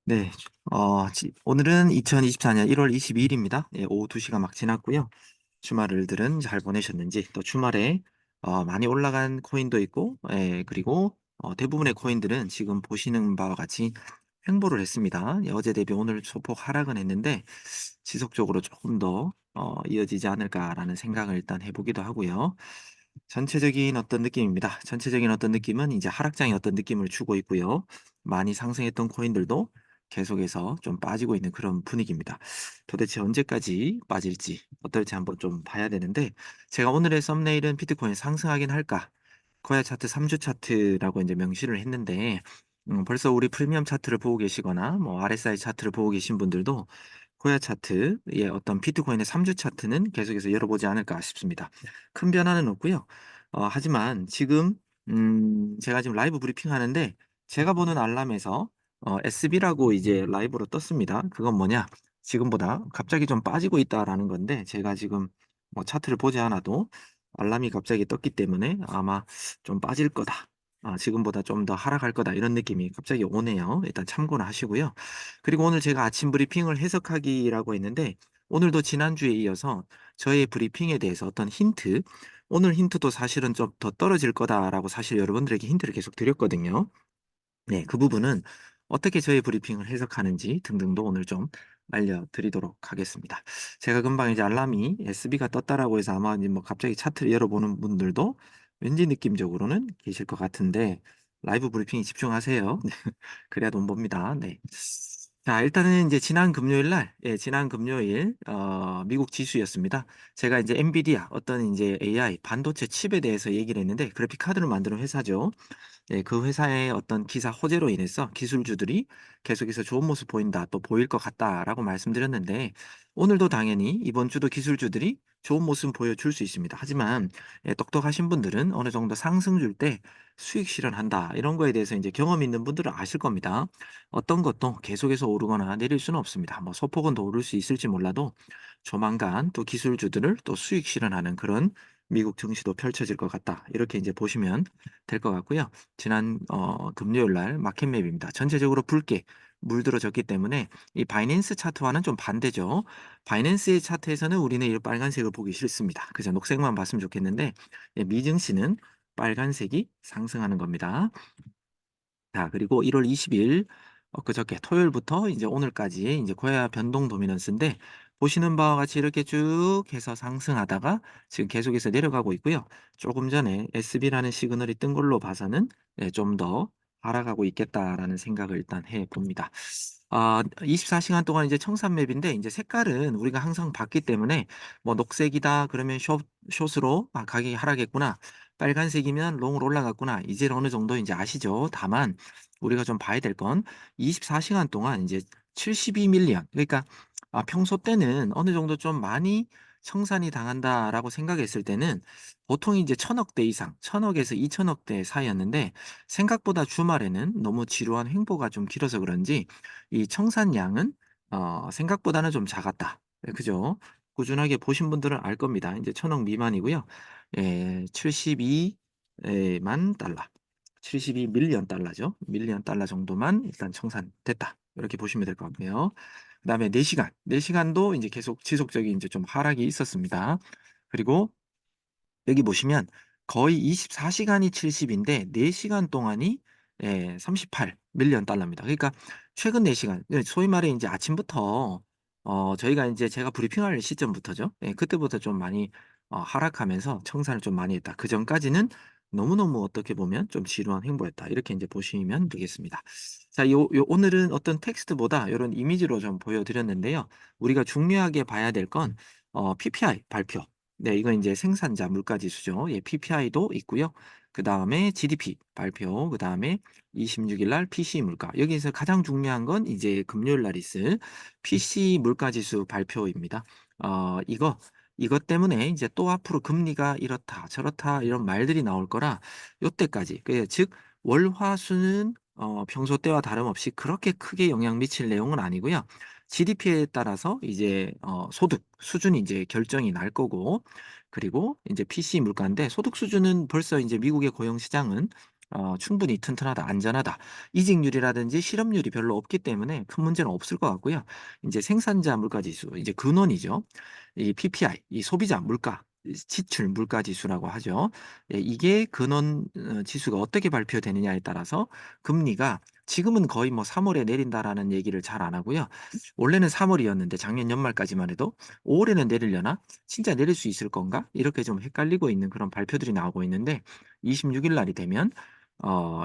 네, 오늘은 2024년 1월 22일입니다. 예, 오후 2시가 막 지났고요. 주말들은 잘 보내셨는지, 또 주말에 많이 올라간 코인도 있고, 예, 그리고 대부분의 코인들은 지금 보시는 바와 같이 횡보를 했습니다. 예, 어제 대비 오늘 소폭 하락은 했는데, 지속적으로 조금 더 이어지지 않을까라는 생각을 일단 해보기도 하고요. 전체적인 어떤 느낌입니다. 전체적인 어떤 느낌은 이제 하락장의 어떤 느낌을 주고 있고요. 많이 상승했던 코인들도 계속해서 좀 빠지고 있는 그런 분위기입니다. 도대체 언제까지 빠질지 어떨지 한번 좀 봐야 되는데, 제가 오늘의 썸네일은 비트코인 상승하긴 할까? 코야 차트 3주 차트라고 이제 명시를 했는데, 벌써 우리 프리미엄 차트를 보고 계시거나 뭐 RSI 차트를 보고 계신 분들도 코야 차트의 어떤 비트코인의 3주 차트는 계속해서 열어보지 않을까 싶습니다. 큰 변화는 없고요. 하지만 지금 제가 지금 라이브 브리핑 하는데, 제가 보는 알람에서 SB라고 이제 라이브로 떴습니다. 그건 뭐냐? 지금보다 갑자기 좀 빠지고 있다라는 건데, 제가 지금 뭐 차트를 보지 않아도 알람이 갑자기 떴기 때문에 아마 좀 빠질 거다. 지금보다 좀 더 하락할 거다. 이런 느낌이 갑자기 오네요. 일단 참고는 하시고요. 그리고 오늘 제가 아침 브리핑을 해석하기라고 했는데, 오늘도 지난주에 이어서 저의 브리핑에 대해서 어떤 힌트, 오늘 힌트도 사실은 좀 더 떨어질 거다라고 사실 여러분들에게 힌트를 계속 드렸거든요. 네, 그 부분은 어떻게 저의 브리핑을 해석하는지 등등도 오늘 좀 알려드리도록 하겠습니다. 제가 금방 이제 알람이 SB가 떴다라고 해서 아마 이제 뭐 갑자기 차트를 열어보는 분들도 왠지 느낌적으로는 계실 것 같은데, 라이브 브리핑에 집중하세요. 그래야 돈 법니다. 네. 자, 일단은 이제 지난 금요일 날, 예, 지난 금요일, 미국 지수였습니다. 제가 이제 엔비디아, 어떤 이제 AI, 반도체 칩에 대해서 얘기를 했는데, 그래픽 카드를 만드는 회사죠. 예, 그 회사의 어떤 기사 호재로 인해서 기술주들이 계속해서 좋은 모습 보인다, 또 보일 것 같다라고 말씀드렸는데, 오늘도 당연히 이번 주도 기술주들이 좋은 모습 보여줄 수 있습니다. 하지만 예, 똑똑하신 분들은 어느 정도 상승 줄 때 수익 실현한다, 이런 거에 대해서 이제 경험 있는 분들은 아실 겁니다. 어떤 것도 계속해서 오르거나 내릴 수는 없습니다. 뭐 소폭은 더 오를 수 있을지 몰라도 조만간 또 기술주들을 또 수익 실현하는 그런 미국 증시도 펼쳐질 것 같다, 이렇게 이제 보시면 될 것 같고요. 지난 금요일 날 마켓맵입니다. 전체적으로 붉게 물들어졌기 때문에 이 바이낸스 차트와는 좀 반대죠. 바이낸스의 차트에서는 우리는 이 빨간색을 보기 싫습니다. 그저 녹색만 봤으면 좋겠는데, 예, 미증시는 빨간색이 상승하는 겁니다. 자, 그리고 1월 20일 그저께 토요일부터 이제 오늘까지 이제 고야 변동 도미넌스인데, 보시는 바와 같이 이렇게 쭉 해서 상승하다가 지금 계속해서 내려가고 있고요. 조금 전에 SB라는 시그널이 뜬 걸로 봐서는 좀 더 하락하고 있겠다라는 생각을 일단 해 봅니다. 24시간 동안 이제 청산맵인데, 이제 색깔은 우리가 항상 봤기 때문에 뭐 녹색이다 그러면 숏으로 가격이 하락했구나. 빨간색이면 롱으로 올라갔구나. 이제 어느 정도 이제 아시죠? 다만 우리가 좀 봐야 될 건 24시간 동안 이제 72밀리언. 그러니까 평소 때는 어느 정도 좀 많이 청산이 당한다라고 생각했을 때는 보통 이제 1,000억대 이상, 1,000억에서 2,000억대 사이였는데, 생각보다 주말에는 너무 지루한 횡보가 좀 길어서 그런지 이 청산량은 생각보다는 좀 작았다. 네, 그죠? 꾸준하게 보신 분들은 알 겁니다. 이제 1,000억 미만이고요. 예, 72만 달러. 72 밀리언 달러죠. 밀리언 달러 정도만 일단 청산됐다, 이렇게 보시면 될 것 같고요. 그다음에 4시간. 4시간도 이제 계속 지속적인 이제 좀 하락이 있었습니다. 그리고 여기 보시면 거의 24시간이 70인데 4시간 동안이 38 밀리언 달러입니다. 그러니까 최근 4시간, 소위 말해 이제 아침부터 저희가 이제 제가 브리핑할 시점부터죠. 예, 그때부터 좀 많이 하락하면서 청산을 좀 많이 했다. 그 전까지는 너무너무 어떻게 보면 좀 지루한 행보였다, 이렇게 이제 보시면 되겠습니다. 자, 오늘은 어떤 텍스트보다 이런 이미지로 좀 보여드렸는데요. 우리가 중요하게 봐야 될 건 PPI 발표. 네, 이건 이제 생산자 물가 지수죠. 예, PPI도 있고요. 그 다음에 GDP 발표, 그 다음에 26일 날 PC 물가. 여기서 가장 중요한 건 이제 금요일 날 있을 PC 물가 지수 발표입니다. 이것 때문에 이제 또 앞으로 금리가 이렇다, 저렇다, 이런 말들이 나올 거라, 요때까지. 즉, 월화수는 평소 때와 다름없이 그렇게 크게 영향 미칠 내용은 아니고요. GDP에 따라서 이제 소득 수준이 이제 결정이 날 거고, 그리고 이제 PC 물가인데, 소득 수준은 벌써 이제 미국의 고용 시장은 충분히 튼튼하다, 안전하다. 이직률이라든지 실업률이 별로 없기 때문에 큰 문제는 없을 것 같고요. 인제 생산자 물가 지수, 이제 근원이죠. 이 PPI, 이 소비자 물가 지출 물가 지수라고 하죠. 예, 이게 근원 지수가 어떻게 발표되느냐에 따라서 금리가 지금은 거의 뭐 "3 월에 내린다."라는 얘기를 잘 안 하고요. 원래는 3 월이었는데 작년 연말까지만 해도 5 월에는 내리려나? '진짜 내릴 수 있을 건가?' 이렇게 좀 헷갈리고 있는 그런 발표들이 나오고 있는데 26일 날이 되면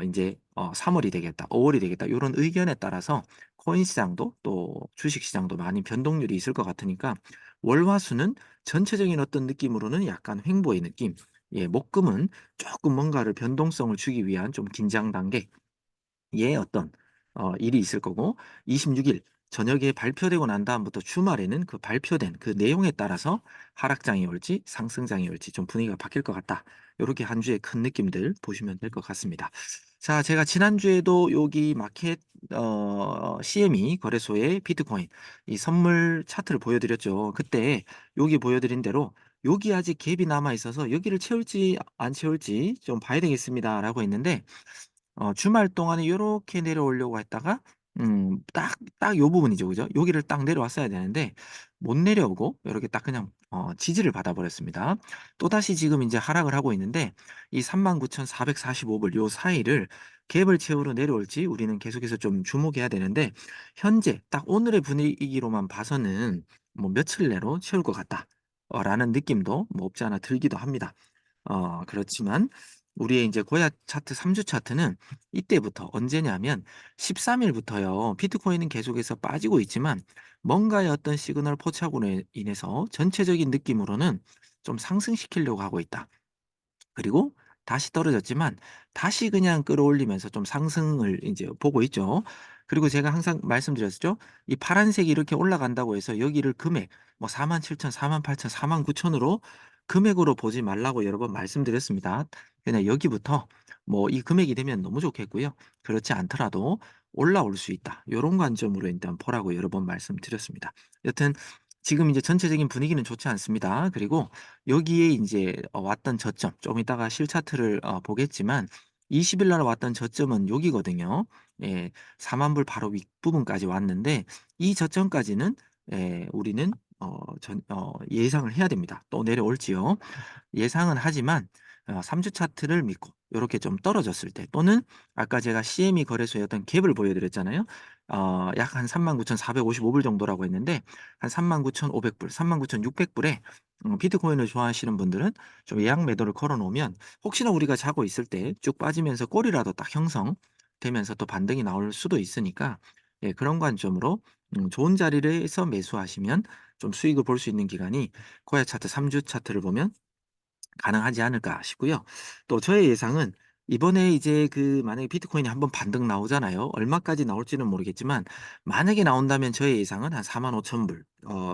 인제 3 월이 되겠다, 5 월이 되겠다 요런 의견에 따라서 코인 시장도 또 주식 시장도 많이 변동률이 있을 것 같으니까 월, 화, 수는 전체적인 어떤 느낌으로는 약간 횡보의 느낌. 예, 목금은 쪼끔 뭔가를 변동성을 주기 위한 좀 긴장 단계의 어떤 일이 있을 거고 26일 저녁에 발표되고 난 다음부터 주말에는 그 발표된 그 내용에 따라서 하락장이 올지 상승장이 올지 좀 분위기가 바뀔 것 같다. 요렇게 한 주의 큰 느낌들 보시면 될 것 같습니다. 자, 제가 지난주에도 여기 마켓 CME 거래소의 비트코인 이 선물 차트를 보여 드렸죠. 그때 여기 보여 드린 대로 "여기 아직 갭이 남아 있어서 여기를 채울지 안 채울지 좀 봐야 되겠습니다."라고 했는데 주말 동안에 요렇게 내려오려고 했다가 딱 요 부분이죠. 그죠? 여기를 딱 내려왔어야 되는데 못 내려오고 요렇게 딱 그냥 지지를 받아 버렸습니다. 또다시 지금 인제 하락을 하고 있는데 이 39,445 불 요 사이를 갭을 채우러 내려올지 우리는 계속해서 좀 주목해야 되는데 현재 딱 오늘의 분위기로만 봐서는 뭐 '며칠 내로 채울 것 같다.' 라는 느낌도 뭐 없지 않아 들기도 합니다. 그렇지만 우리의 인제 고야 차트 3주 차트는 이때부터 언제냐면 13 일부터요. 비트코인은 계속해서 빠지고 있지만 뭔가의 어떤 시그널 포착으로 인해서 전체적인 느낌으로는 좀 상승시키려고 하고 있다. 그리고 다시 떨어졌지만 다시 그냥 끌어올리면서 좀 상승을 인제 보고 있죠. 그리고 제가 항상 말씀드렸죠. 이 파란색이 이렇게 올라간다고 해서 여기를 금액 뭐 47,000, 48,000, 49,000 으로 금액으로 보지 말라고 여러 번 말씀드렸습니다. 그냥 여기부터 뭐 이 금액이 되면 너무 좋겠고요. 그렇지 않더라도 올라올 수 있다. 요런 관점으로 일단 보라고 여러 번 말씀드렸습니다. 여튼 지금 이제 전체적인 분위기는 좋지 않습니다. 그리고 여기에 인제 왔던 저점 좀 이따가 실 차트를 보겠지만 20일 날 왔던 저점은 여기거든요. 예. 4만 불 바로 윗부분까지 왔는데 이 저점까지는 우리는 예상을 해야 됩니다. 또 내려올지요. 예상은 하지만 3주 차트를 믿고 요렇게 좀 떨어졌을 때 또는 아까 제가 CME 거래소의 어떤 갭을 보여 드렸잖아요. 약 한 39,455불 정도라고 했는데 한 39,500 불, 39,600 불에 비트코인을 좋아하시는 분들은 좀 예약 매도를 걸어 놓으면 혹시나 우리가 자고 있을 때 쭉 빠지면서 꼬리라도 딱 형성되면서 또 반등이 나올 수도 있으니까 예, 그런 관점으로 좋은 자리에서 매수하시면 좀 수익을 볼 수 있는 기간이 코야 차트 3주 차트를 보면 가능하지 않을까 싶고요. 또 저의 예상은 이번에 이제 그 만약에 비트코인이 한번 반등 나오잖아요. 얼마까지 나올지는 모르겠지만 만약에 나온다면 저의 예상은 한 45,000 불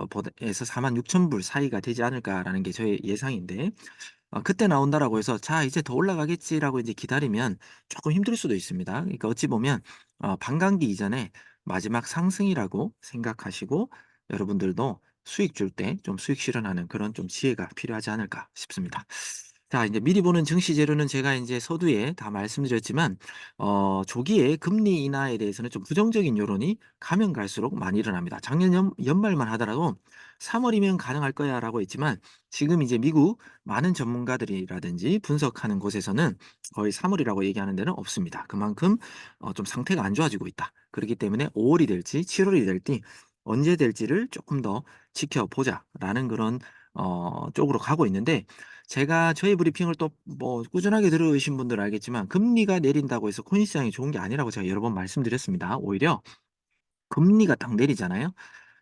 보다 에서 46,000불 사이가 되지 않을까라는 게 저의 예상인데 그때 나온다라고 해서 '자 이제 더 올라가겠지.'라고 이제 기다리면 조금 힘들 수도 있습니다. 그러니까 어찌 보면 반감기 이전에 마지막 상승이라고 생각하시고 여러분들도 수익 줄 때 좀 수익 실현하는 그런 좀 지혜가 필요하지 않을까 싶습니다. 자, 이제 미리 보는 증시 재료는 제가 이제 서두에 다 말씀드렸지만 조기에 금리 인하에 대해서는 좀 부정적인 여론이 가면 갈수록 많이 일어납니다. 작년 연말만 하더라도 "3 월이면 가능할 거야."라고 했지만 지금 이제 미국 많은 전문가들이라든지 분석하는 곳에서는 거의 3 월이라고 얘기하는 데는 없습니다. 그만큼 좀 상태가 안 좋아지고 있다. 그렇기 때문에 5 월이 될지 7 월이 될지 언제 될지를 조금 더 지켜보자라는 그런 쪽으로 가고 있는데 제가 저희 브리핑을 또 뭐 꾸준하게 들으신 분들은 알겠지만 금리가 내린다고 해서 코인 시장이 좋은 게 아니라고 제가 여러 번 말씀드렸습니다. 오히려 금리가 딱 내리잖아요.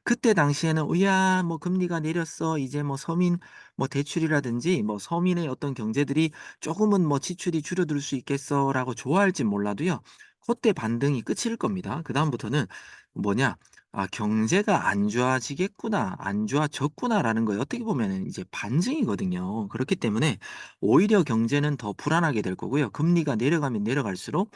그때 당시에는 "으야 뭐 금리가 내렸어. 이제 뭐 서민 뭐 대출이라든지 뭐 서민의 어떤 경제들이 조금은 뭐 지출이 줄어들 수 있겠어."라고 좋아할진 몰라도요. 고때 반등이 끝일 겁니다. 그다음부터는 뭐냐 '아 경제가 안 좋아지겠구나. 안 좋아졌구나.'라는 거에 어떻게 보면은 이제 반증이거든요. 그렇기 때문에 오히려 경제는 더 불안하게 될 거고요. 금리가 내려가면 내려갈수록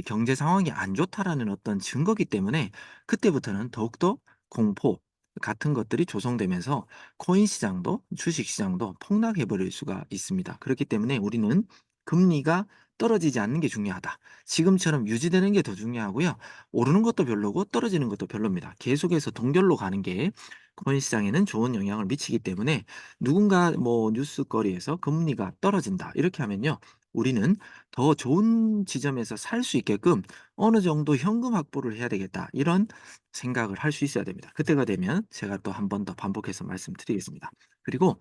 경제 상황이 안 좋다라는 어떤 증거기 때문에 그때부터는 더욱더 공포 같은 것들이 조성되면서 코인 시장도 주식 시장도 폭락해 버릴 수가 있습니다. 그렇기 때문에 우리는 금리가 떨어지지 않는 게 중요하다. 지금처럼 유지되는 게 더 중요하고요. 오르는 것도 별로고 떨어지는 것도 별로입니다. 계속해서 동결로 가는 게 코인 시장에는 좋은 영향을 미치기 때문에 누군가 뭐 뉴스거리에서 금리가 떨어진다 이렇게 하면요. 우리는 더 좋은 지점에서 살 수 있게끔 어느 정도 현금 확보를 해야 되겠다. 이런 생각을 할 수 있어야 됩니다. 그때가 되면 제가 또 한 번 더 반복해서 말씀드리겠습니다. 그리고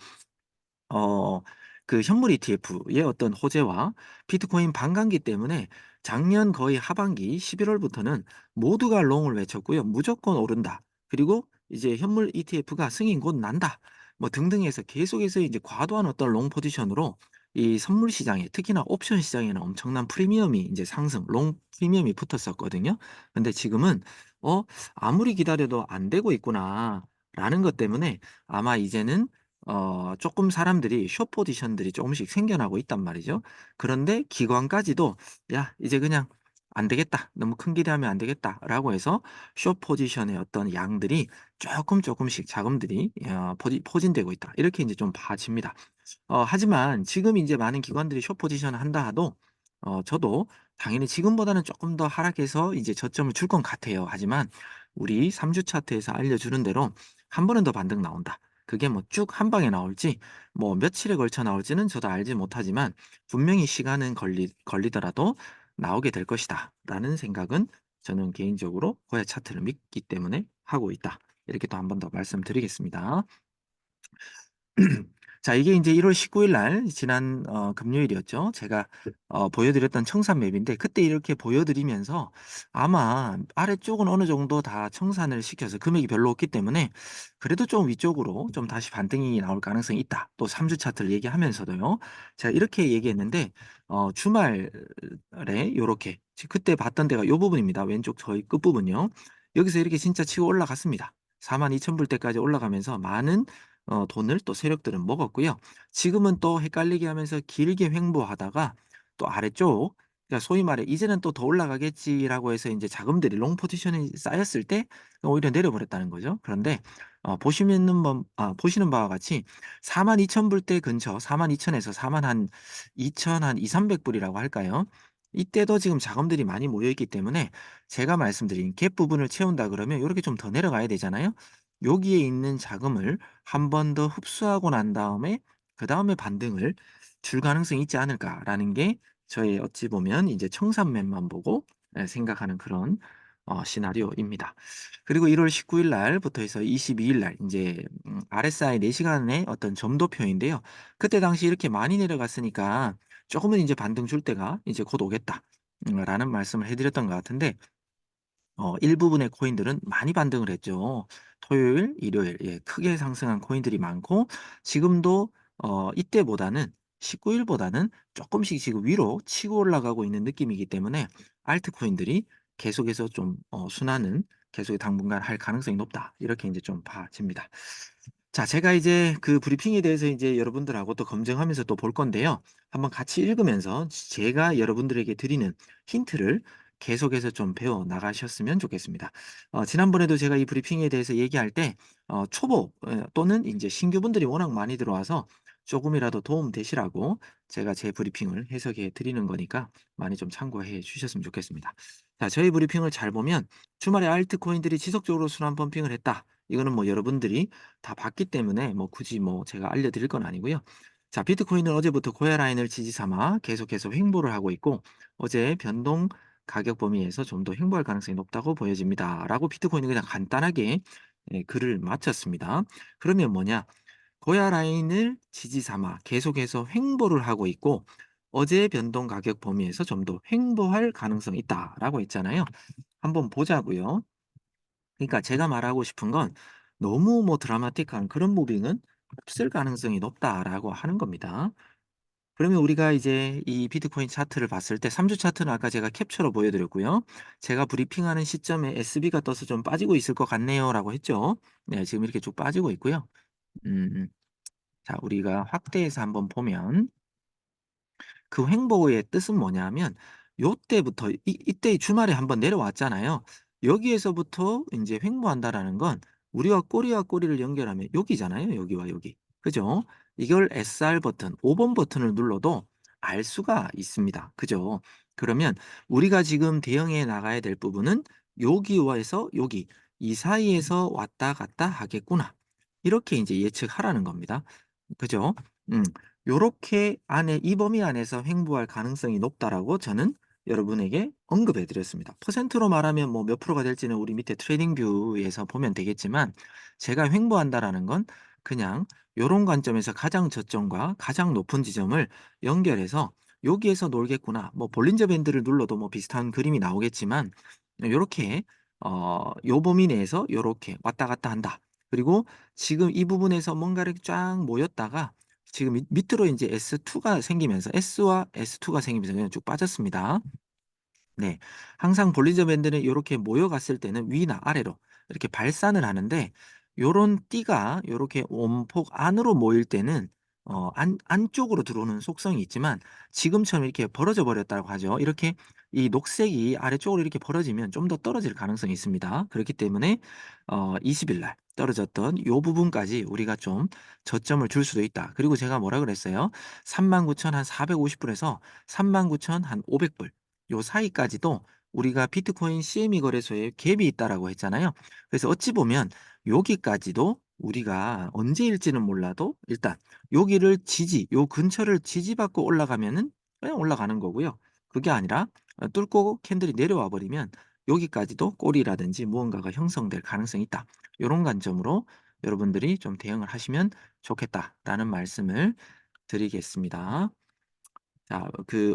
어 그 현물 ETF의 어떤 호재와 비트코인 반감기 때문에 작년 거의 하반기 11 월부터는 모두가 롱을 외쳤고요. "무조건 오른다." 그리고 이제 "현물 ETF가 승인 곧 난다." 뭐 등등 해서 계속해서 이제 과도한 어떤 롱 포지션으로 이 선물 시장에 특히나 옵션 시장에는 엄청난 프리미엄이 인제 상승 롱 프리미엄이 붙었었거든요. 근데 지금은 '어 아무리 기다려도 안 되고 있구나.'라는 것 때문에 아마 이제는 쪼끔 사람들이 숏 포지션들이 쪼금씩 생겨나고 있단 말이죠. 그런데 기관까지도 '야 이제 그냥 안 되겠다. 너무 큰 기대하면 안 되겠다.'라고 해서 숏 포지션의 어떤 양들이 쪼끔씩 자금들이 포진되고 있다. 이렇게 인제 좀 봐집니다. 하지만 지금 인제 많은 기관들이 숏 포지션을 한다 하도 저도 당연히 지금보다는 쪼끔 더 하락해서 이제 저점을 줄 건 같아요. 하지만 우리 3주 차트에서 알려주는 대로 한 번은 더 반등 나온다. 그게 뭐 쭉 한 방에 나올지 뭐 며칠에 걸쳐 나올지는 저도 알지 못하지만 분명히 시간은 걸리더라도 나오게 될 것이다라는 생각은 저는 개인적으로 고야 차트를 믿기 때문에 하고 있다. 이렇게 또 한 번 더 말씀드리겠습니다. 자 이게 인제 1월 19일 날 지난 금요일이었죠. 제가 보여 드렸던 청산 맵인데 그때 이렇게 보여 드리면서 아마 아래쪽은 어느 정도 다 청산을 시켜서 금액이 별로 없기 때문에 그래도 좀 위쪽으로 좀 다시 반등이 나올 가능성이 있다. 또 3주 차트를 얘기하면서도요. 제가 이렇게 얘기했는데 주말에 요렇게 그때 봤던 데가 요 부분입니다. 왼쪽 저희 끝부분요. 여기서 이렇게 진짜 치고 올라갔습니다. 42,000 불대까지 올라가면서 많은 돈을 또 세력들은 먹었고요. 지금은 또 헷갈리게 하면서 길게 횡보하다가 또 아래쪽 그러니까 소위 말해 '이제는 또 더 올라가겠지.'라고 해서 인제 자금들이 롱 포지션이 쌓였을 때 오히려 내려 버렸다는 거죠. 그런데 보시는 바와 같이 42,000 불대 근처 42,000 에서 4만 한 2,000 한 2-300 불이라고 할까요? 이때도 지금 자금들이 많이 모여 있기 때문에 제가 말씀드린 갭 부분을 채운다 그러면 요렇게 좀 더 내려가야 되잖아요. 여기에 있는 자금을 한 번 더 흡수하고 난 다음에 그다음에 반등을 줄 가능성이 있지 않을까라는 게 저의 어찌 보면 이제 청산맨만 보고 생각하는 그런 시나리오입니다. 그리고 1월 19일 날부터 해서 22일 날 인제 RSI 4 시간의 어떤 점도표인데요. 그때 당시 이렇게 많이 내려갔으니까 쪼금은 인제 반등 줄 때가 이제 곧 오겠다. 라는 말씀을 해 드렸던 것 같은데 일부분의 코인들은 많이 반등을 했죠. 토요일, 일요일 크게 상승한 코인들이 많고 지금도 이때보다는 19 일보다는 쪼끔씩 지금 위로 치고 올라가고 있는 느낌이기 때문에 알트 코인들이 계속해서 좀 순환은 계속 당분간 할 가능성이 높다. 이렇게 인제 좀 봐집니다. 자 제가 이제 그 브리핑에 대해서 이제 여러분들하고 또 검증하면서 또 볼 건데요. 한번 같이 읽으면서 제가 여러분들에게 드리는 힌트를 계속해서 좀 배워 나가셨으면 좋겠습니다. 지난번에도 제가 이 브리핑에 대해서 얘기할 때 초보 또는 인제 신규분들이 워낙 많이 들어와서 조금이라도 도움 되시라고 제가 제 브리핑을 해석해 드리는 거니까 많이 좀 참고해 주셨으면 좋겠습니다. 자 저희 브리핑을 잘 보면 "주말에 알트코인들이 지속적으로 순환 펌핑을 했다." 이거는 뭐 여러분들이 다 봤기 때문에 뭐 굳이 뭐 제가 알려 드릴 건 아니고요. 자 비트코인은 어제부터 고야 라인을 지지 삼아 계속해서 횡보를 하고 있고 어제 변동 가격 범위에서 좀 더 횡보할 가능성이 높다고 보여집니다."라고 비트코인은 그냥 간단하게 글을 마쳤습니다. 그러면 뭐냐? 고야 라인을 지지 삼아 계속해서 횡보를 하고 있고 "어제 변동 가격 범위에서 좀 더 횡보할 가능성이 있다."라고 했잖아요. 한번 보자고요. 그러니까 제가 말하고 싶은 건 너무 뭐 드라마틱한 그런 무빙은 없을 가능성이 높다라고 하는 겁니다. 그러면 우리가 이제 이 비트코인 차트를 봤을 때 3주 차트는 아까 제가 캡처로 보여드렸고요. 제가 브리핑하는 시점에 SB가 떠서 좀 빠지고 있을 것 같네요라고 했죠. 네, 지금 이렇게 쭉 빠지고 있고요. 음, 자, 우리가 확대해서 한번 보면 그 횡보의 뜻은 뭐냐면 요때부터 이때 주말에 한번 내려왔잖아요. 여기에서부터 인제 횡보한다라는 건 우리가 꼬리와 꼬리를 연결하면 여기잖아요, 여기와 여기. 그죠? 이걸 SR 버튼 5번 버튼을 눌러도 알 수가 있습니다. 그죠? 그러면 우리가 지금 대응해 나가야 될 부분은 여기와에서 여기 이 사이에서 왔다 갔다 하겠구나. 이렇게 이제 예측하라는 겁니다. 그죠? 음. 요렇게 안에 이 범위 안에서 횡보할 가능성이 높다라고 저는 여러분에게 언급해 드렸습니다. 퍼센트로 말하면 뭐 몇 프로가 될지는 우리 밑에 트레이딩 뷰에서 보면 되겠지만 제가 횡보한다라는 건 그냥 요런 관점에서 가장 저점과 가장 높은 지점을 연결해서 '여기에서 놀겠구나.' 뭐 볼린저 밴드를 눌러도 뭐 비슷한 그림이 나오겠지만 요렇게 요 범위 내에서 요렇게 왔다 갔다 한다. 그리고 지금 이 부분에서 뭔가를 쫙 모였다가 지금 밑으로 인제 S2가 생기면서 S와 S2가 생기면서 그냥 쭉 빠졌습니다. 네. 항상 볼리저 밴드는 요렇게 모여갔을 때는 위나 아래로 이렇게 발산을 하는데 요런 띠가 요렇게 원폭 안으로 모일 때는 안쪽으로 들어오는 속성이 있지만 지금처럼 이렇게 벌어져 버렸다고 하죠. 이렇게 이 녹색이 아래쪽으로 이렇게 벌어지면 좀 더 떨어질 가능성이 있습니다. 그렇기 때문에 20일 날 떨어졌던 요 부분까지 우리가 좀 저점을 줄 수도 있다. 그리고 제가 뭐라 그랬어요? 39,450 불에서 39,000 한 500불 요 사이까지도 우리가 비트코인 CME 거래소에 갭이 있다라고 했잖아요. 그래서 어찌 보면 여기까지도 우리가 언제일지는 몰라도 일단 여기를 요 근처를 지지받고 올라가면은 그냥 올라가는 거고요. 그게 아니라 뚫고 캔들이 내려와 버리면 여기까지도 꼬리라든지 무언가가 형성될 가능성이 있다. 요런 관점으로 여러분들이 좀 대응을 하시면 좋겠다라는 말씀을 드리겠습니다. 자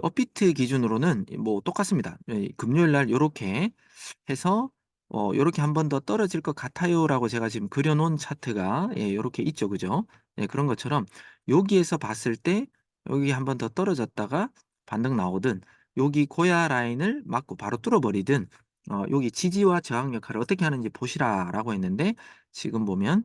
업비트 기준으로는 뭐 똑같습니다. 예 금요일 날 요렇게 해서 요렇게 한 번 더 떨어질 것 같아요라고 제가 지금 그려 놓은 차트가 예 요렇게 있죠. 그죠? 예 그런 것처럼 여기에서 봤을 때 여기 한 번 더 떨어졌다가 반등 나오든 여기 고야 라인을 맞고 바로 뚫어 버리든 여기 지지와 저항 역할을 어떻게 하는지 보시라라고 했는데 지금 보면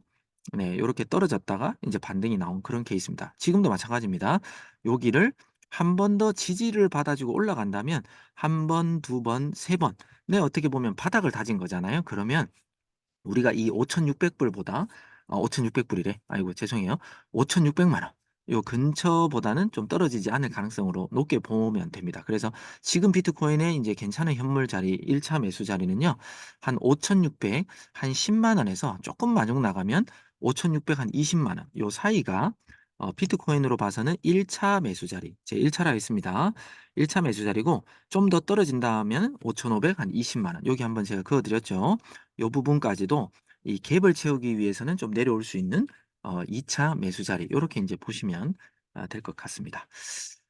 네 요렇게 떨어졌다가 인제 반등이 나온 그런 케이스입니다. 지금도 마찬가지입니다. 여기를 한 번 더 지지를 받아 주고 올라간다면 한 번, 두 번, 세 번 네 어떻게 보면 바닥을 다진 거잖아요. 그러면 우리가 이 5,600 불보다 5,600 불이래. 아이고 죄송해요. 5,600만 원 요 근처보다는 좀 떨어지지 않을 가능성으로 높게 보면 됩니다. 그래서 지금 비트코인의 인제 괜찮은 현물 자리 1차 매수 자리는요. 한 5,600 한 1 0만 원에서 쪼끔 마중 나가면 5,600 한 2 0만 원 요 사이가 비트코인으로 봐서는 1차 매수 자리 제 1 차라 했습니다. 1차 매수 자리고 좀 더 떨어진다면 5,500 한 2 0만 원 여기 한번 제가 그어 드렸죠. 요 부분까지도 이 갭을 채우기 위해서는 좀 내려올 수 있는 2차 매수 자리 요렇게 인제 보시면 될 것 같습니다.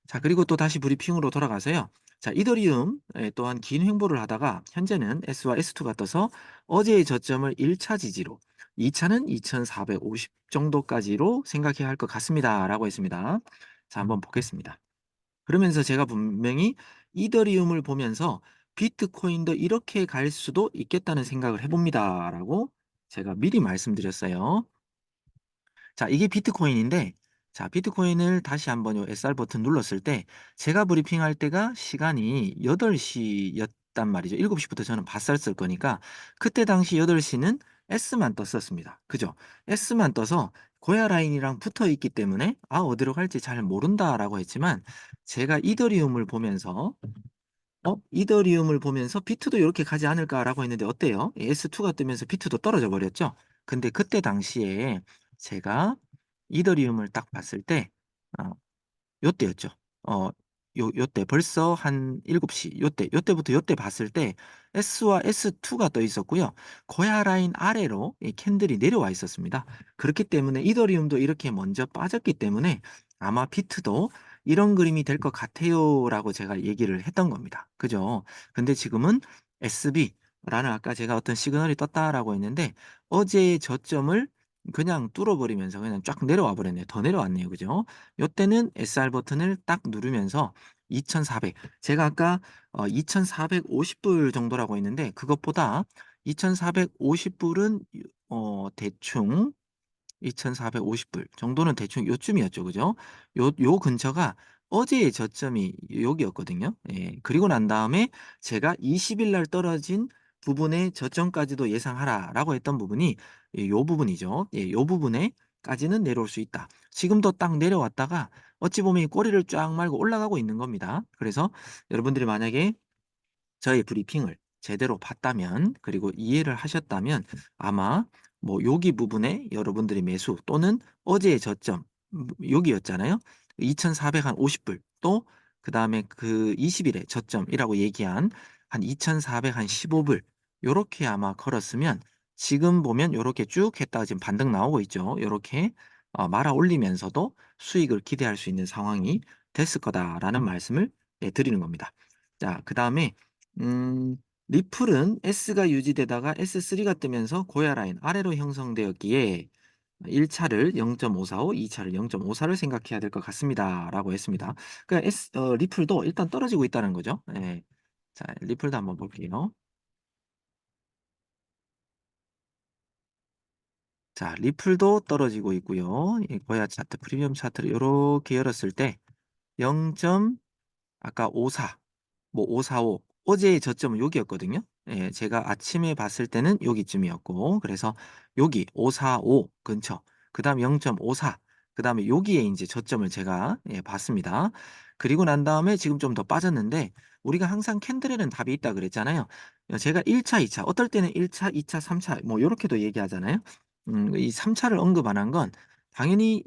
자 그리고 또 다시 브리핑으로 돌아가서요. 자 이더리움 또한 긴 횡보를 하다가 현재는 S와 S2가 떠서 어제의 저점을 1차 지지로 2 차는 2,450 정도까지로 생각해야 할 것 같습니다."라고 했습니다. 자 한번 보겠습니다. 그러면서 제가 분명히 이더리움을 보면서 '비트코인도 이렇게 갈 수도 있겠다는 생각을 해 봅니다.'라고 제가 미리 말씀드렸어요. 자 이게 비트코인인데 자 비트코인을 다시 한번 요 SR 버튼 눌렀을 때 제가 브리핑할 때가 시간이 8 시였단 말이죠. 7 시부터 저는 봤었을 거니까 그때 당시 8 시는 S만 떴었습니다. 그죠? S만 떠서 고야 라인이랑 붙어 있기 때문에 '아 어디로 갈지 잘 모른다.'라고 했지만 제가 이더리움을 보면서 '비트도 요렇게 가지 않을까.'라고 했는데 어때요? S2가 뜨면서 비트도 떨어져 버렸죠? 근데 그때 당시에 제가 이더리움을 딱 봤을 때 어 요때였죠. 어 요때 벌써 한 7시 요때부터 요때 봤을 때 S와 S2가 떠 있었고요. 고야 라인 아래로 이 캔들이 내려와 있었습니다. 그렇기 때문에 이더리움도 이렇게 먼저 빠졌기 때문에 아마 비트도 "이런 그림이 될 것 같아요."라고 제가 얘기를 했던 겁니다. 그죠? 근데 지금은 SB라는 아까 제가 어떤 시그널이 떴다라고 했는데 어제의 저점을 그냥 뚫어 버리면서 그냥 쫙 내려와 버렸네요. 더 내려왔네요. 그죠? 요때는 SR 버튼을 딱 누르면서 2,400 제가 아까 2,450불 정도라고 했는데 그것보다 2,450 불은 대충 2,450불 정도는 대충 요쯤이었죠. 그죠? 요 근처가 어제의 저점이 여기였거든요. 예. 그리고 난 다음에 제가 "20일 날 떨어진 부분의 저점까지도 예상하라."라고 했던 부분이 요 부분이죠. 예 요 부분에까지는 내려올 수 있다. 지금도 딱 내려왔다가 어찌 보면 이 꼬리를 쫙 말고 올라가고 있는 겁니다. 그래서 여러분들이 만약에 저희 브리핑을 제대로 봤다면 그리고 이해를 하셨다면 아마 뭐 여기 부분에 여러분들이 매수 또는 어제의 저점 여기였잖아요. 2,450불 또 그다음에 그 20 일의 저점이라고 얘기한 한 2,415불 요렇게 아마 걸었으면 지금 보면 요렇게 쭉 했다가 지금 반등 나오고 있죠. 요렇게 말아 올리면서도 수익을 기대할 수 있는 상황이 됐을 거다라는 말씀을 드리는 겁니다. 자, 그다음에 음 리플은 S가 유지되다가 S3가 뜨면서 고야 라인 아래로 형성되었기에 1 차를 0.545 2 차를 0.54를 생각해야 될 것 같습니다."라고 했습니다. 그러니까 리플도 일단 떨어지고 있다는 거죠. 예. 자, 리플도 한번 볼게요. 자, 리플도 떨어지고 있고요. 이 고야 차트 프리미엄 차트를 요렇게 열었을 때 0. 아까 54 뭐 545 어제의 저점은 여기였거든요. 예, 제가 아침에 봤을 때는 여기쯤이었고 그래서 여기 545 근처 그다음에 0.54 그다음에 여기에 인제 저점을 제가 봤습니다. 그리고 난 다음에 지금 좀 더 빠졌는데 우리가 항상 캔들에는 답이 있다 그랬잖아요. 제가 1 차, 2차 어떨 때는 1 차, 2 차, 3차 뭐 요렇게도 얘기하잖아요. 이 3 차를 언급 안 한 건 당연히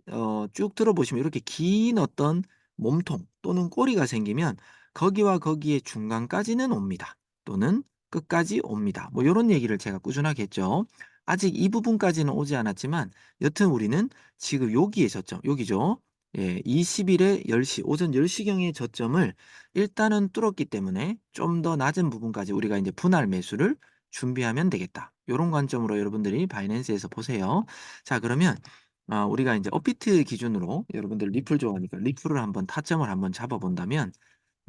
쭉 들어보시면 이렇게 긴 어떤 몸통 또는 꼬리가 생기면 거기와 거기의 중간까지는 옵니다. 또는 끝까지 옵니다. 뭐 요런 얘기를 제가 꾸준하게 했죠. 아직 이 부분까지는 오지 않았지만 여튼 우리는 지금 여기에 저점 여기죠. 예, 20 일에 10시 오전 10 시경의 저점을 일단은 뚫었기 때문에 좀 더 낮은 부분까지 우리가 인제 분할 매수를 준비하면 되겠다. 요런 관점으로 여러분들이 바이낸스에서 보세요. 자, 그러면 우리가 인제 업비트 기준으로 여러분들 리플 좋아하니까 리플을 한번 타점을 한번 잡아 본다면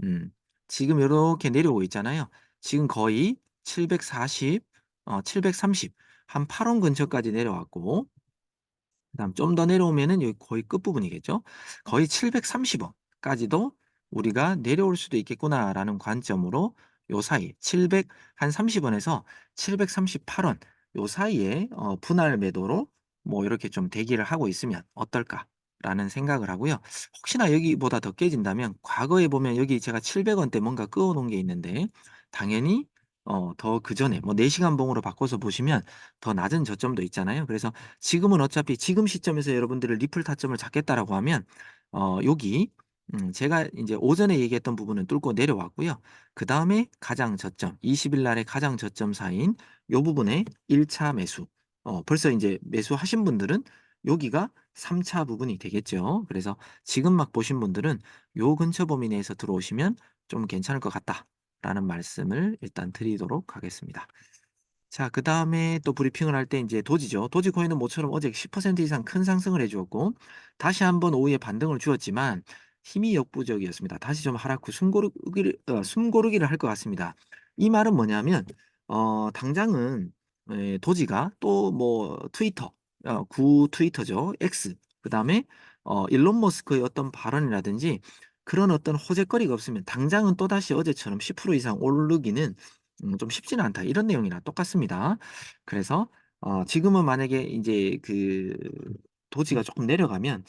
음. 지금 요렇게 내려오고 있잖아요. 지금 거의 740 730 한 8원 근처까지 내려왔고 그다음 좀 더 내려오면은 여기 거의 끝부분이겠죠. 거의 730 원까지도 우리가 '내려올 수도 있겠구나.'라는 관점으로 요 사이 700 한 30 원에서 738원 요 사이에 분할 매도로 뭐 이렇게 좀 대기를 하고 있으면 어떨까라는 생각을 하고요. 혹시나 여기보다 더 깨진다면 과거에 보면 여기 제가 700 원대 뭔가 그어 놓은 게 있는데 당연히 더 그전에 뭐 4 시간 봉으로 바꿔서 보시면 더 낮은 저점도 있잖아요. 그래서 지금은 어차피 지금 시점에서 여러분들을 리플 타점을 잡겠다라고 하면 여기 제가 인제 오전에 얘기했던 부분은 뚫고 내려왔고요. 그다음에 가장 저점 20일 날의 가장 저점 사이인 요 부분에 1차 매수 벌써 인제 매수하신 분들은 여기가 3차 부분이 되겠죠. 그래서 지금 막 보신 분들은 요 근처 범위 내에서 들어오시면 좀 괜찮을 것 같다라는 말씀을 일단 드리도록 하겠습니다. 자, 그다음에 또 브리핑을 할 때 인제 도지죠. 도지코인은 모처럼 어제 10% 이상 큰 상승을 해 주었고 다시 한번 오후에 반등을 주었지만 힘이 역부족이었습니다. 다시 좀 하락 후 숨고르기를 할 것 같습니다. 이 말은 뭐냐면 당장은 도지가 또 뭐 트위터 구 트위터죠. X 그다음에 일론 머스크의 어떤 발언이라든지 그런 어떤 호재거리가 없으면 당장은 또다시 어제처럼 10% 이상 오르기는 좀 쉽지는 않다. 이런 내용이랑 똑같습니다. 그래서 지금은 만약에 인제 그 도지가 쪼끔 내려가면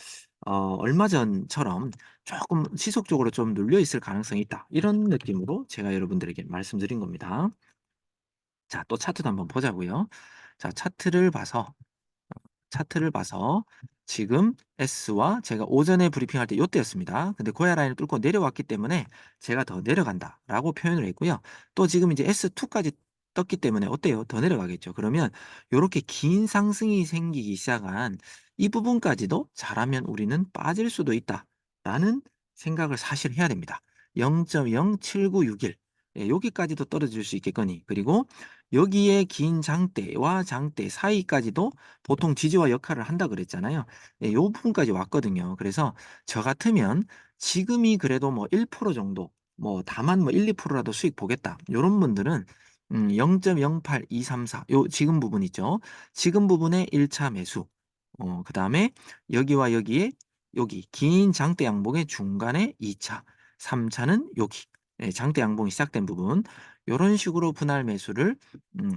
얼마 전처럼 쪼끔 지속적으로 좀 눌려 있을 가능성이 있다. 이런 느낌으로 제가 여러분들에게 말씀드린 겁니다. 자, 또 차트도 한번 보자고요. 자, 차트를 봐서 지금 S와 제가 오전에 브리핑할 때 요때였습니다. 근데 고야 라인을 뚫고 내려왔기 때문에 제가 "더 내려간다."라고 표현을 했고요. 또 지금 이제 S2까지 떴기 때문에 어때요? 더 내려가겠죠. 그러면 요렇게 긴 상승이 생기기 시작한 이 부분까지도 잘하면 우리는 '빠질 수도 있다.'라는 생각을 사실 해야 됩니다. 0.07961 예, 여기까지도 떨어질 수 있겠거니 그리고 여기에 긴 장대와 장대 사이까지도 보통 지지와 역할을 한다 그랬잖아요. 예, 요 부분까지 왔거든요. 그래서 저 같으면 지금이 그래도 뭐 1% 정도 뭐 다만 뭐 1-2% 라도 수익 보겠다. 요런 분들은 0.08234 요 지금 부분 있죠. 지금 부분에 1차 매수. 그다음에 여기와 여기에 여기 긴 장대 양봉의 중간에 2 차, 3 차는 여기 예, 장대 양봉이 시작된 부분. 요런 식으로 분할 매수를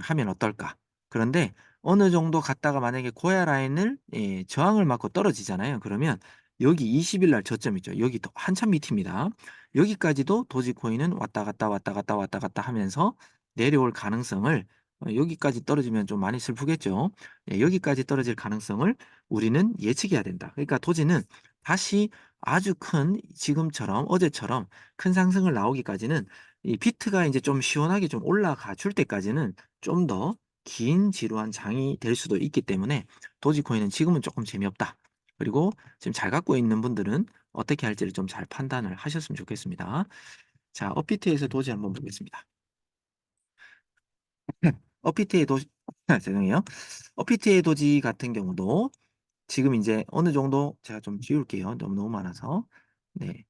하면 어떨까? 그런데 어느 정도 갔다가 만약에 고야 라인을 저항을 맞고 떨어지잖아요. 그러면 여기 20일 날 저점 있죠. 여기 더 한참 밑입니다. 여기까지도 도지코인은 왔다 갔다, 왔다 갔다, 왔다 갔다 하면서 내려올 가능성을 여기까지 떨어지면 좀 많이 슬프겠죠. 예, 여기까지 떨어질 가능성을 우리는 예측해야 된다. 그러니까 도지는 다시 아주 큰 지금처럼 어제처럼 큰 상승을 나오기까지는 이 비트가 이제 좀 시원하게 좀 올라가 줄 때까지는 좀 더 긴 지루한 장이 될 수도 있기 때문에 도지코인은 지금은 조금 재미없다. 그리고 지금 잘 갖고 있는 분들은 어떻게 할지를 좀 잘 판단을 하셨으면 좋겠습니다. 자, 업비트에서 도지 한번 보겠습니다. 업비트의 도지, 죄송해요. 업비트의 도지 같은 경우도 지금 이제 어느 정도 제가 좀 지울게요. 너무 많아서. 네.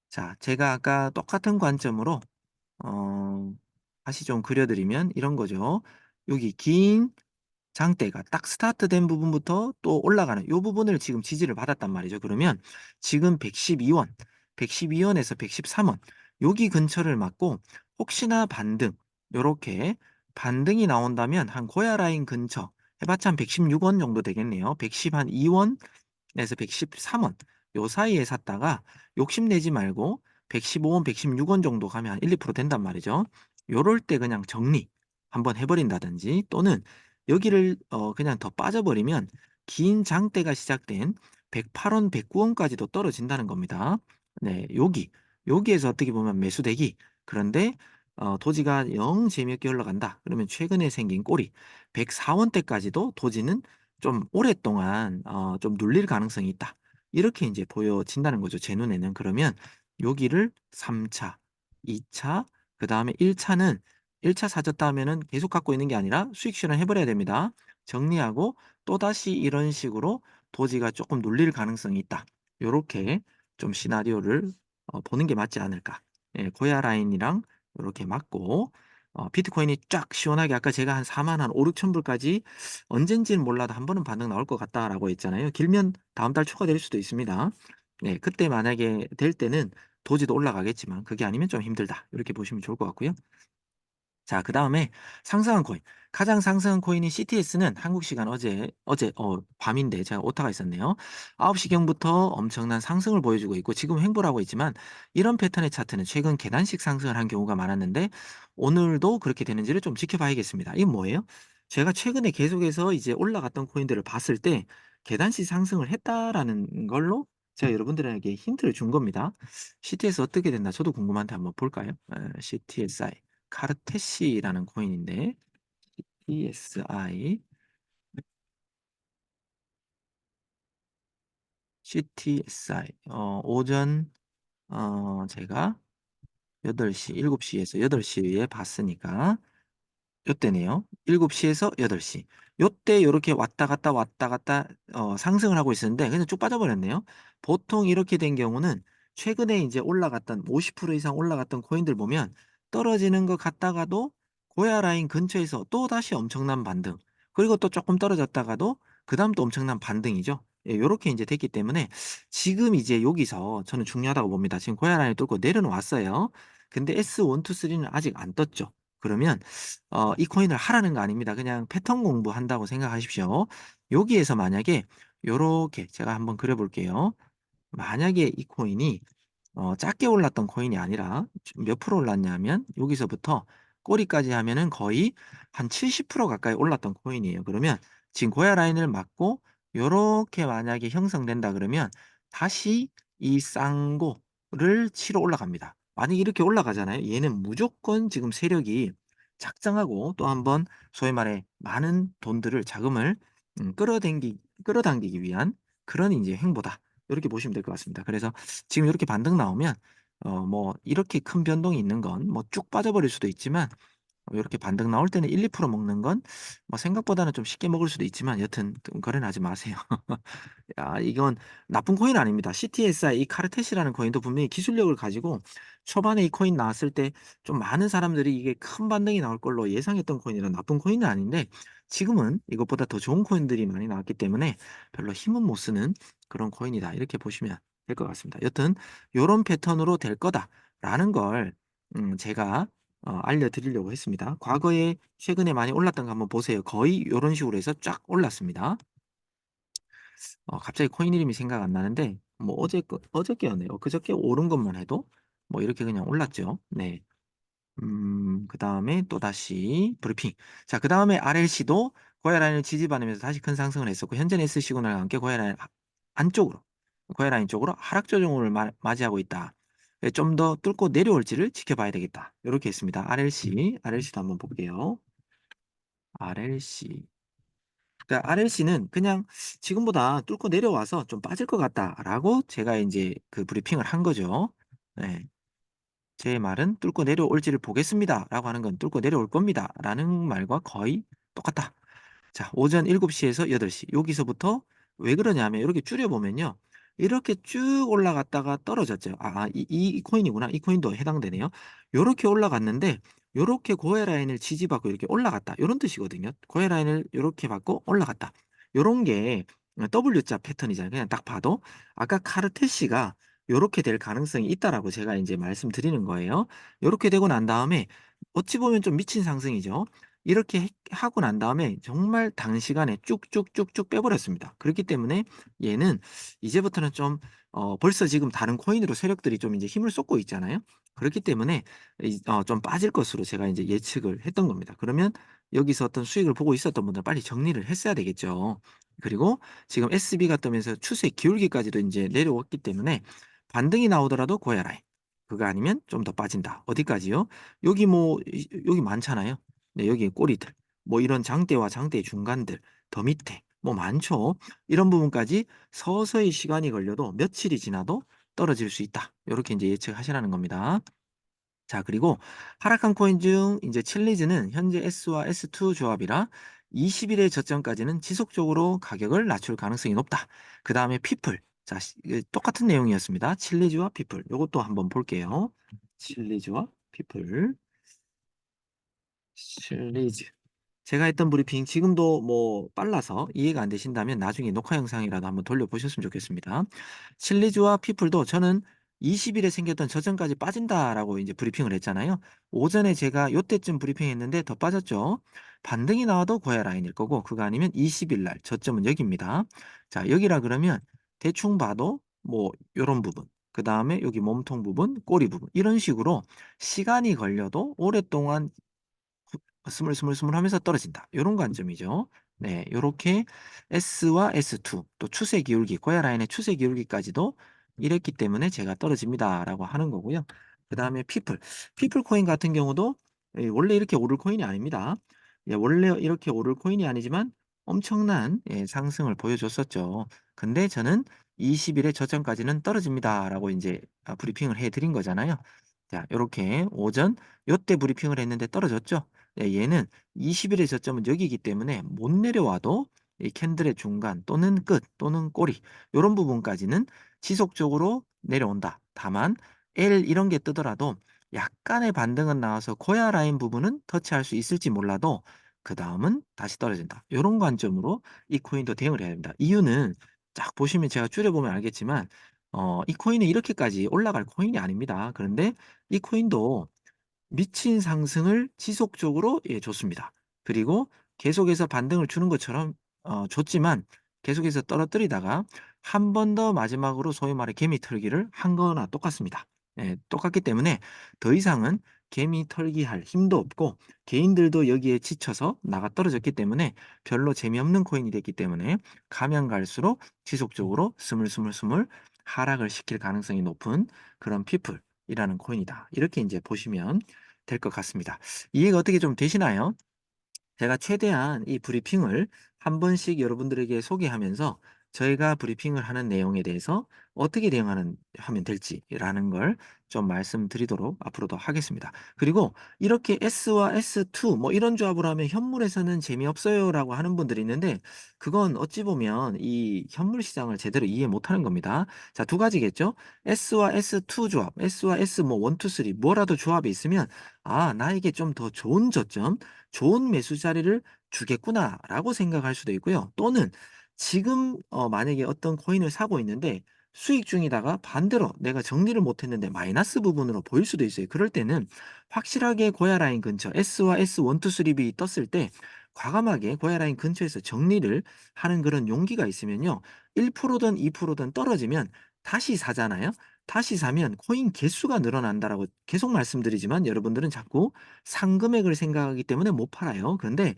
자, 제가 아까 똑같은 관점으로, 어, 다시 좀 그려드리면 이런 거죠. 여기 긴 장대가 딱 스타트된 부분부터 또 올라가는 요 부분을 지금 지지를 받았단 말이죠. 그러면 지금 112원, 112원에서 113원 여기 근처를 맞고 혹시나 반등 요렇게 반등이 나온다면 한 고야 라인 근처 해봤자 한 116원 정도 되겠네요. 112원에서 113원 요 사이에 샀다가 욕심내지 말고 115원, 116원 정도 가면 한 1, 2% 된단 말이죠. 요럴 때 그냥 정리 한번 해버린다든지 또는 여기를 그냥 더 빠져버리면 긴 장대가 시작된 108원, 109원까지도 떨어진다는 겁니다. 네, 여기에서 어떻게 보면 매수대기. 그런데 도지가 영 재미없게 올라간다. 그러면 최근에 생긴 꼬리 104원대까지도 도지는 좀 오랫동안 좀 눌릴 가능성이 있다. 이렇게 이제 보여진다는 거죠. 제 눈에는. 그러면 여기를 3차, 2차, 그 다음에 1차는 1차 사줬다 하면은 계속 갖고 있는 게 아니라 수익 실현해 버려야 됩니다. 정리하고 또다시 이런 식으로 도지가 조금 눌릴 가능성이 있다. 요렇게 좀 시나리오를 보는 게 맞지 않을까. 예, 고야 라인이랑 요렇게 맞고 비트코인이 쫙 시원하게 아까 제가 한 4만 한 5, 6천 불까지 언젠지는 몰라도 한 번은 반등 나올 것 같다라고 했잖아요. 길면 다음 달 초가 될 수도 있습니다. 네, 그때 만약에 될 때는 도지도 올라가겠지만 그게 아니면 좀 힘들다. 이렇게 보시면 좋을 것 같고요. 자, 그 다음에 상승한 코인. 가장 상승한 코인인 CTS는 한국 시간 어제 밤인데 제가 오타가 있었네요. 9시경부터 엄청난 상승을 보여주고 있고 지금 횡보를 하고 있지만 이런 패턴의 차트는 최근 계단식 상승을 한 경우가 많았는데 오늘도 그렇게 되는지를 좀 지켜봐야겠습니다. 이건 뭐예요? 제가 최근에 계속해서 이제 올라갔던 코인들을 봤을 때 계단식 상승을 했다라는 걸로 제가 여러분들에게 힌트를 준 겁니다. CTS 어떻게 됐나 저도 궁금한데 한번 볼까요? CTSI. 카르테시라는 코인인데 CTSI CTSI 오전 제가 8시 7시에서 8시에 봤으니까 요때네요. 7시에서 8시. 요때 요렇게 왔다 갔다 상승을 하고 있었는데 그냥 쭉 빠져버렸네요. 보통 이렇게 된 경우는 최근에 이제 올라갔던 50% 이상 올라갔던 코인들 보면 떨어지는 것 같다가도 고야 라인 근처에서 또다시 엄청난 반등. 그리고 또 조금 떨어졌다가도 그다음 또 엄청난 반등이죠. 예, 요렇게 이제 됐기 때문에 지금 이제 여기서 저는 중요하다고 봅니다. 지금 고야 라인을 뚫고 내려놓았어요. 근데 S1, 2, 3는 아직 안 떴죠. 그러면 이 코인을 하라는 거 아닙니다. 그냥 패턴 공부한다고 생각하십시오. 여기에서 만약에 요렇게 제가 한번 그려 볼게요. 만약에 이 코인이 작게 올랐던 코인이 아니라 몇 프로 올랐냐면 여기서부터 꼬리까지 하면은 거의 한 70% 가까이 올랐던 코인이에요. 그러면 지금 고야 라인을 맞고 요렇게 만약에 형성된다 그러면 다시 이 쌍고를 치러 올라갑니다. 만약에 이렇게 올라가잖아요. 얘는 무조건 지금 세력이 작정하고 또 한번 소위 말해 많은 돈들을 자금을 끌어당기기 위한 그런 이제 행보다. 이렇게 보시면 될 것 같습니다. 그래서 지금 이렇게 반등 나오면 뭐 이렇게 큰 변동이 있는 건 뭐 쭉 빠져버릴 수도 있지만 이렇게 반등 나올 때는 1-2% 먹는 건 뭐 생각보다는 좀 쉽게 먹을 수도 있지만 여튼 거래는 하지 마세요. 야, 이건 나쁜 코인 아닙니다. CTSI 이 카르테시라는 코인도 분명히 기술력을 가지고 초반에 이 코인 나왔을 때 좀 많은 사람들이 이게 큰 반등이 나올 걸로 예상했던 코인이라 나쁜 코인은 아닌데 지금은 이것보다 더 좋은 코인들이 많이 나왔기 때문에 별로 힘은 못 쓰는 그런 코인이다. 이렇게 보시면 될 것 같습니다. 여튼 요런 패턴으로 될 거다라는 걸 제가 알려드리려고 했습니다. 과거에 최근에 많이 올랐던 거 한번 보세요. 거의 요런 식으로 해서 쫙 올랐습니다. 갑자기 코인 이름이 생각 안 나는데 뭐 어저께였네요. 그저께 오른 것만 해도 뭐 이렇게 그냥 올랐죠. 네. 그다음에 또다시 브리핑. 자, 그다음에 RLC도 고야 라인을 지지받으면서 다시 큰 상승을 했었고 현재는 S 시그널과 함께 고야 라인 안쪽으로 고야 라인 쪽으로 하락 조정을 맞이하고 있다. 좀 더 뚫고 내려올지를 지켜봐야 되겠다. 이렇게 했습니다. RLC도 한번 볼게요. RLC. 그러니까 RLC는 그냥 지금보다 뚫고 내려와서 좀 빠질 것 같다라고 제가 이제 그 브리핑을 한 거죠. 네. 제 말은 뚫고 내려올지를 보겠습니다라고 하는 건 뚫고 내려올 겁니다라는 말과 거의 똑같다. 자, 오전 7시에서 8시. 여기서부터 왜 그러냐면 이렇게 줄여보면요. 이렇게 쭉 올라갔다가 떨어졌죠. 이 코인이구나. 이 코인도 해당되네요. 요렇게 올라갔는데 요렇게 고해 라인을 지지받고 이렇게 올라갔다. 요런 뜻이거든요. 고해 라인을 요렇게 받고 올라갔다. 요런 게 W자 패턴이잖아요. 그냥 딱 봐도 아까 카르텔시가 요렇게 될 가능성이 있다라고 제가 이제 말씀드리는 거예요. 요렇게 되고 난 다음에 어찌 보면 좀 미친 상승이죠. 이렇게 하고 난 다음에 정말 단시간에 쭉쭉쭉쭉 빼버렸습니다. 그렇기 때문에 얘는 이제부터는 좀 벌써 지금 다른 코인으로 세력들이 좀 이제 힘을 쏟고 있잖아요. 그렇기 때문에 좀 빠질 것으로 제가 이제 예측을 했던 겁니다. 그러면 여기서 어떤 수익을 보고 있었던 분들은 빨리 정리를 했어야 되겠죠. 그리고 지금 SB가 뜨면서 추세 기울기까지도 이제 내려왔기 때문에 반등이 나오더라도 고야 라인. 그거 아니면 좀 더 빠진다. 어디까지요? 여기 뭐 여기 많잖아요. 네, 여기 꼬리들, 뭐 이런 장대와 장대 중간들, 더 밑에, 뭐 많죠. 이런 부분까지 서서히 시간이 걸려도 며칠이 지나도 떨어질 수 있다. 이렇게 이제 예측하시라는 겁니다. 자, 그리고 하락한 코인 중 이제 칠리즈는 현재 S와 S2 조합이라 20일의 저점까지는 지속적으로 가격을 낮출 가능성이 높다. 그 다음에 피플. 자, 똑같은 내용이었습니다. 칠리즈와 피플. 이것도 한번 볼게요. 칠리즈와 피플. 칠리즈. 제가 했던 브리핑 지금도 뭐 빨라서 이해가 안 되신다면 나중에 녹화 영상이라도 한번 돌려보셨으면 좋겠습니다. 칠리즈와 피플도 저는 20일에 생겼던 저점까지 빠진다라고 이제 브리핑을 했잖아요. 오전에 제가 요때쯤 브리핑했는데 더 빠졌죠. 반등이 나와도 고야 라인일 거고 그거 아니면 20일 날 저점은 여기입니다. 자, 여기라 그러면 대충 봐도 뭐 요런 부분 그 다음에 여기 몸통 부분, 꼬리 부분 이런 식으로 시간이 걸려도 오랫동안 스물스물스물 하면서 떨어진다. 요런 관점이죠. 네, 요렇게 S와 S2 또 추세 기울기, 고야 라인의 추세 기울기까지도 이랬기 때문에 제가 떨어집니다라고 하는 거고요. 그다음에 피플 코인 같은 경우도 원래 이렇게 오를 코인이 아닙니다. 원래 이렇게 오를 코인이 아니지만 엄청난 상승을 보여줬었죠. 근데 저는 20일의 저점까지는 떨어집니다라고 이제 브리핑을 해드린 거잖아요. 자, 요렇게 오전 요때 브리핑을 했는데 떨어졌죠. 네, 얘는 20일의 저점은 여기이기 때문에 못 내려와도 이 캔들의 중간 또는 끝 또는 꼬리 이런 부분까지는 지속적으로 내려온다. 다만 L 이런 게 뜨더라도 약간의 반등은 나와서 고야 라인 부분은 터치할 수 있을지 몰라도 그 다음은 다시 떨어진다. 이런 관점으로 이 코인도 대응을 해야 됩니다. 이유는 딱 보시면 제가 줄여보면 알겠지만 이 코인은 이렇게까지 올라갈 코인이 아닙니다. 그런데 이 코인도 미친 상승을 지속적으로 줬습니다. 그리고 계속해서 반등을 주는 것처럼 줬지만 계속해서 떨어뜨리다가 한 번 더 마지막으로 소위 말해 개미 털기를 한 거나 똑같습니다. 똑같기 때문에 더 이상은 개미 털기 할 힘도 없고 개인들도 여기에 지쳐서 나가 떨어졌기 때문에 별로 재미없는 코인이 됐기 때문에 가면 갈수록 지속적으로 스물스물스물 하락을 시킬 가능성이 높은 그런 피플이라는 코인이다. 이렇게 이제 보시면 될 것 같습니다. 이해가 어떻게 좀 되시나요? 제가 최대한 이 브리핑을 한 번씩 여러분들에게 소개하면서 저희가 브리핑을 하는 내용에 대해서 어떻게 하면 될지라는 걸 좀 말씀드리도록 앞으로도 하겠습니다. 그리고 이렇게 S와 S2 뭐 이런 조합을 하면 현물에서는 재미없어요라고 하는 분들이 있는데 그건 어찌 보면 이 현물 시장을 제대로 이해 못하는 겁니다. 자, 두 가지겠죠? S와 S2 조합, S와 S 뭐 1, 2, 3 뭐라도 조합이 있으면 나에게 좀 더 좋은 저점 좋은 매수 자리를 주겠구나라고 생각할 수도 있고요. 또는 지금 만약에 어떤 코인을 사고 있는데 수익 중이다가 반대로 내가 정리를 못했는데 마이너스 부분으로 보일 수도 있어요. 그럴 때는 확실하게 고야 라인 근처 S와 S1, 2, 3B 떴을 때 과감하게 고야 라인 근처에서 정리를 하는 그런 용기가 있으면요. 1%든 2%든 떨어지면 다시 사잖아요. 다시 사면 코인 개수가 늘어난다라고 계속 말씀드리지만 여러분들은 자꾸 상금액을 생각하기 때문에 못 팔아요. 그런데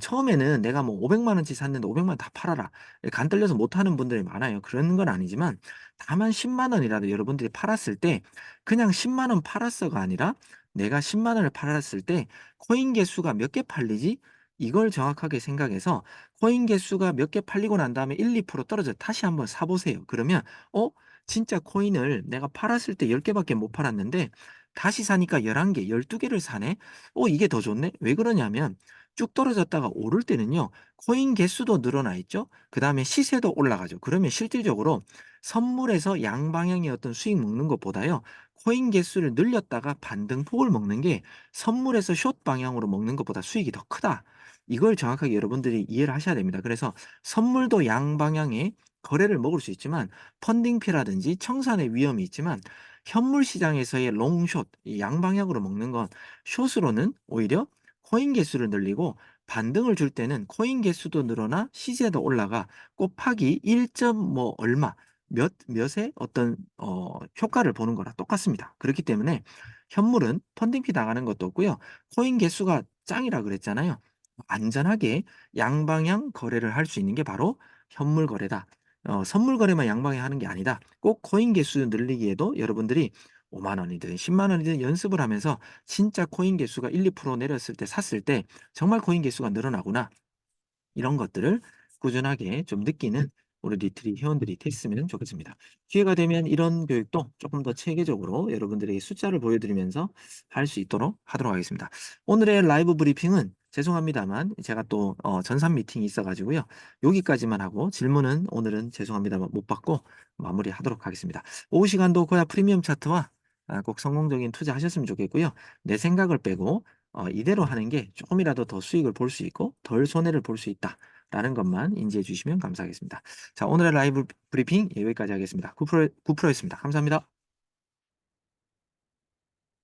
처음에는 내가 뭐 500만 원치 샀는데 500만 원 다 팔아라. 간 떨려서 못 하는 분들이 많아요. 그런 건 아니지만 다만 10만 원이라도 여러분들이 팔았을 때 그냥 10만 원 팔았어가 아니라 내가 10만 원을 팔았을 때 코인 개수가 몇 개 팔리지? 이걸 정확하게 생각해서 코인 개수가 몇 개 팔리고 난 다음에 1-2% 떨어져 다시 한번 사 보세요. 그러면 어 진짜 코인을 내가 팔았을 때 10 개밖에 못 팔았는데 다시 사니까 11 개, 12 개를 사네. 이게 더 좋네. 왜 그러냐면 쭉 떨어졌다가 오를 때는요. 코인 개수도 늘어나 있죠. 그다음에 시세도 올라가죠. 그러면 실질적으로 선물에서 양방향의 어떤 수익 먹는 것보다요. 코인 개수를 늘렸다가 반등폭을 먹는 게 선물에서 숏 방향으로 먹는 것보다 수익이 더 크다. 이걸 정확하게 여러분들이 이해를 하셔야 됩니다. 그래서 선물도 양방향의 거래를 먹을 수 있지만 펀딩피라든지 청산의 위험이 있지만 현물 시장에서의 롱숏, 이 양방향으로 먹는 건 숏으로는 오히려 코인 개수를 늘리고 반등을 줄 때는 코인 개수도 늘어나 시세도 올라가 곱하기 1. 뭐 얼마 몇의 어떤 효과를 보는 거랑 똑같습니다. 그렇기 때문에 현물은 펀딩피 나가는 것도 없고요. 코인 개수가 짱이라 그랬잖아요. 안전하게 양방향 거래를 할 수 있는 게 바로 현물 거래다. 선물 거래만 양방향 하는 게 아니다. 꼭 코인 개수 늘리기에도 여러분들이 5만 원이든 10만 원이든 연습을 하면서 진짜 코인 개수가 1-2% 내렸을 때 샀을 때 정말 코인 개수가 늘어나구나. 이런 것들을 꾸준하게 좀 느끼는 우리 리트리 회원들이 됐으면 좋겠습니다. 기회가 되면 이런 교육도 조금 더 체계적으로 여러분들에게 숫자를 보여드리면서 할 수 있도록 하도록 하겠습니다. 오늘의 라이브 브리핑은 죄송합니다만 제가 또 전산 미팅이 있어 가지고요. 여기까지만 하고 질문은 오늘은 죄송합니다만 못 받고 마무리하도록 하겠습니다. 오후 시간도 고야 프리미엄 차트와 꼭 성공적인 투자하셨으면 좋겠고요. 내 생각을 빼고 이대로 하는 게 조금이라도 더 수익을 볼 수 있고 덜 손해를 볼 수 있다라는 것만 인지해 주시면 감사하겠습니다. 자, 오늘의 라이브 브리핑 여기까지 하겠습니다. 9%였습니다. 감사합니다.